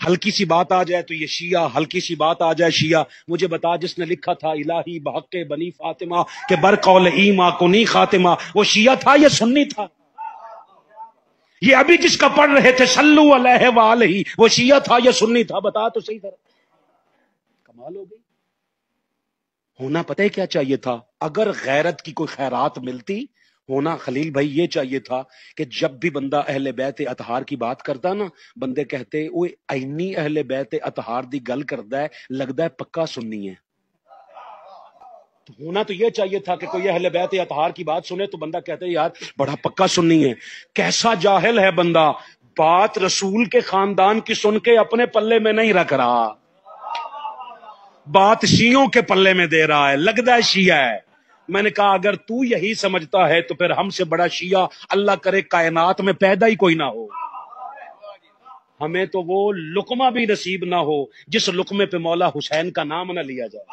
ہلکی سی بات آ جائے تو یہ شیعہ، ہلکی سی بات آ جائے شیعہ۔ مجھے بتا جس نے لکھا تھا الہی بحق بنی فاطمہ کہ برقول ایما کنی خاتمہ، وہ شیعہ تھا یا سنی تھا؟ یہ ابھی جس کا پڑھ رہے تھے صلو علیہ وآلہ، وہ شیعہ تھا یا سنی تھا؟ بتا تو صحیح طرح۔ کمال ہو گئی۔ ہونا پتہ ہے کیا چاہیے تھا؟ اگر غیرت کی کوئی خیرات ملتی، ہونا خلیل بھائی یہ چاہیے تھا کہ جب بھی بندہ اہل بیت اطہار کی بات کرتا نا، بندے کہتے اوے اینی اہل بیت اطہار دی گل کردا ہے، لگدا ہے پکا سنی ہے۔ تو ہونا تو یہ چاہیے تھا کہ کوئی اہل بیت اطہار کی بات سنے تو بندہ کہتے یار بڑا پکا سنی ہے۔ کیسا جاہل ہے بندہ، بات رسول کے خاندان کی سن کے اپنے پلے میں نہیں رکھ رہا، بات شیعوں کے پلے میں دے رہا ہے، لگتا ہے شیعہ ہے۔ میں نے کہا اگر تو یہی سمجھتا ہے تو پھر ہم سے بڑا شیعہ اللہ کرے کائنات میں پیدا ہی کوئی نہ ہو۔ ہمیں تو وہ لقمہ بھی نصیب نہ ہو جس لقمے پہ مولا حسین کا نام نہ لیا جائے۔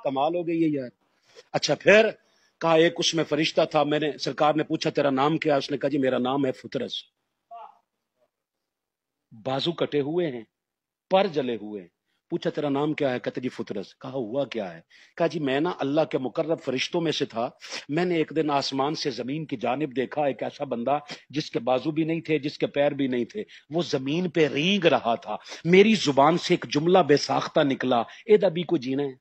کمال ہو گئی ہے یار۔ اچھا پھر کہا ایک اس میں فرشتہ تھا، میں نے سرکار نے پوچھا تیرا نام کیا؟ اس نے کہا جی میرا نام ہے فترس، بازو کٹے ہوئے ہیں، پر جلے ہوئے ہیں۔ پوچھا تیرا نام کیا ہے؟ کہتے جی فترس۔ کہا ہوا کیا ہے؟ کہا جی میں نا اللہ کے مقرب فرشتوں میں سے تھا، میں نے ایک دن آسمان سے زمین کی جانب دیکھا ایک ایسا بندہ جس کے بازو بھی نہیں تھے، جس کے پیر بھی نہیں تھے، وہ زمین پہ رینگ رہا تھا، میری زبان سے ایک جملہ بے ساختہ نکلا، اے دبی کو جینا ہے۔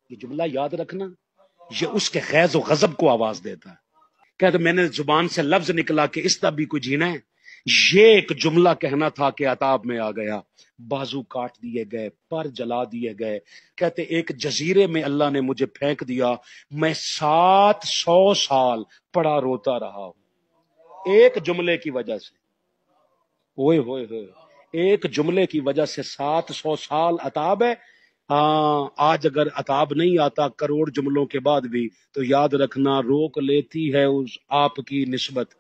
یہ جملہ یاد رکھنا، یہ اس کے غیظ و غضب کو آواز دیتا ہے۔ کہتے میں نے زبان سے لفظ نکلا کہ اس دبی کو جینا ہے، یہ ایک جملہ کہنا تھا کہ عطاب میں آ گیا، بازو کاٹ دیے گئے، پر جلا دیے گئے۔ کہتے ایک جزیرے میں اللہ نے مجھے پھینک دیا، میں 700 سال پڑا روتا رہا ہوں ایک جملے کی وجہ سے۔ ہوئے ہوئے ہوئے، ایک جملے کی وجہ سے 700 سال عطاب ہے۔ ہاں آج اگر عطاب نہیں آتا کروڑ جملوں کے بعد بھی تو یاد رکھنا روک لیتی ہے اس آپ کی نسبت،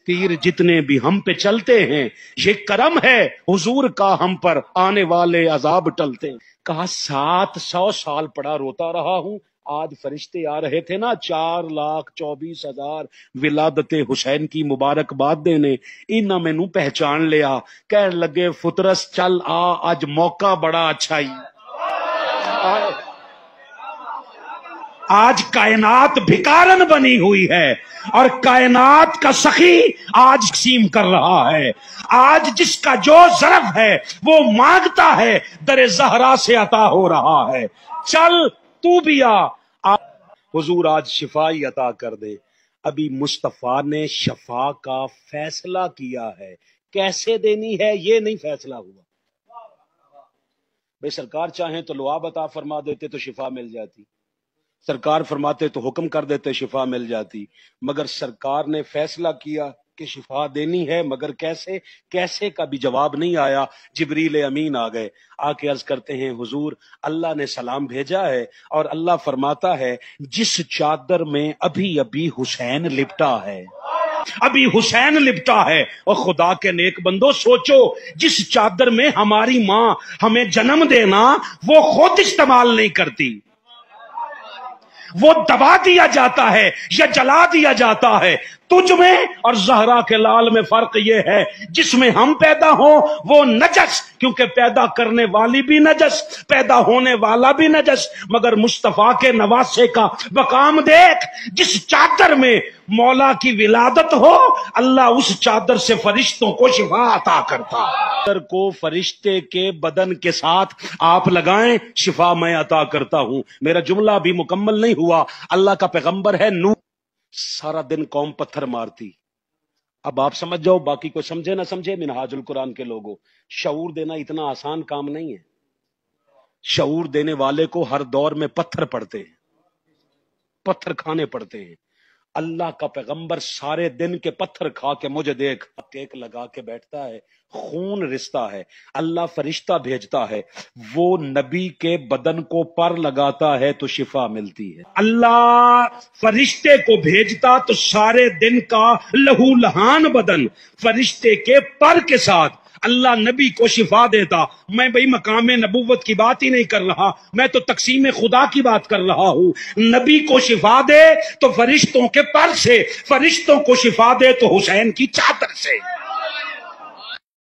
تیر جتنے بھی ہم پہ چلتے ہیں یہ کرم ہے حضور کا ہم پر آنے والے عذاب ٹلتے۔ کہا 700 سال پڑا روتا رہا ہوں، آج فرشتے آ رہے تھے نا 4,24,000 ولادت حسین کی مبارکباد دینے، انہاں مینوں پہچان لیا، کہنے لگے فترس چل آ آج موقع بڑا اچھا ہی، آج کائنات بھکارن بنی ہوئی ہے اور کائنات کا سخی آج تقسیم کر رہا ہے۔ آج جس کا جو ظرف ہے وہ مانگتا ہے در زہرا سے عطا ہو رہا ہے، چل تو بھی آ، حضور آج شفائی عطا کر دے۔ ابھی مصطفیٰ نے شفا کا فیصلہ کیا ہے، کیسے دینی ہے یہ نہیں فیصلہ ہوا۔ بھئی سرکار چاہیں تو لعاب عطا فرما دیتے تو شفا مل جاتی، سرکار فرماتے تو حکم کر دیتے شفا مل جاتی، مگر سرکار نے فیصلہ کیا کہ شفا دینی ہے، مگر کیسے؟ کیسے کا بھی جواب نہیں آیا۔ جبریل امین آ گئے، آ کے عرض کرتے ہیں حضور اللہ نے سلام بھیجا ہے اور اللہ فرماتا ہے جس چادر میں ابھی ابھی حسین لپٹا ہے، ابھی حسین لپٹا ہے، اور خدا کے نیک بندو سوچو جس چادر میں ہماری ماں ہمیں جنم دینا وہ خود استعمال نہیں کرتی، وہ دبا دیا جاتا ہے یا جلا دیا جاتا ہے۔ تجھ میں اور زہرا کے لال میں فرق یہ ہے جس میں ہم پیدا ہوں وہ نجس، کیونکہ پیدا کرنے والی بھی نجس، پیدا ہونے والا بھی نجس، مگر مصطفیٰ کے نواسے کا مقام دیکھ، جس چادر میں مولا کی ولادت ہو اللہ اس چادر سے فرشتوں کو شفا عطا کرتا ہے۔ چادر کو فرشتے کے بدن کے ساتھ آپ لگائیں، شفا میں عطا کرتا ہوں۔ میرا جملہ بھی مکمل نہیں ہوا۔ اللہ کا پیغمبر ہے نوح، سارا دن قوم پتھر مارتی۔ اب آپ سمجھ جاؤ، باقی کوئی سمجھے نہ سمجھے، منہاج القرآن کے لوگوں، شعور دینا اتنا آسان کام نہیں ہے۔ شعور دینے والے کو ہر دور میں پتھر پڑتے ہیں، پتھر کھانے پڑتے ہیں۔ اللہ کا پیغمبر سارے دن کے پتھر کھا کے مجھے دیکھ کیک لگا کے بیٹھتا ہے، خون رستا ہے، اللہ فرشتہ بھیجتا ہے، وہ نبی کے بدن کو پر لگاتا ہے تو شفا ملتی ہے۔ اللہ فرشتے کو بھیجتا تو سارے دن کا لہو لہان بدن فرشتے کے پر کے ساتھ اللہ نبی کو شفا دیتا. میں بھئی مقام نبوت کی بات ہی نہیں کر رہا، میں تو تقسیم خدا کی بات کر رہا ہوں. نبی کو شفا دے تو فرشتوں کے پر سے، فرشتوں کو شفا دے تو حسین کی چادر سے.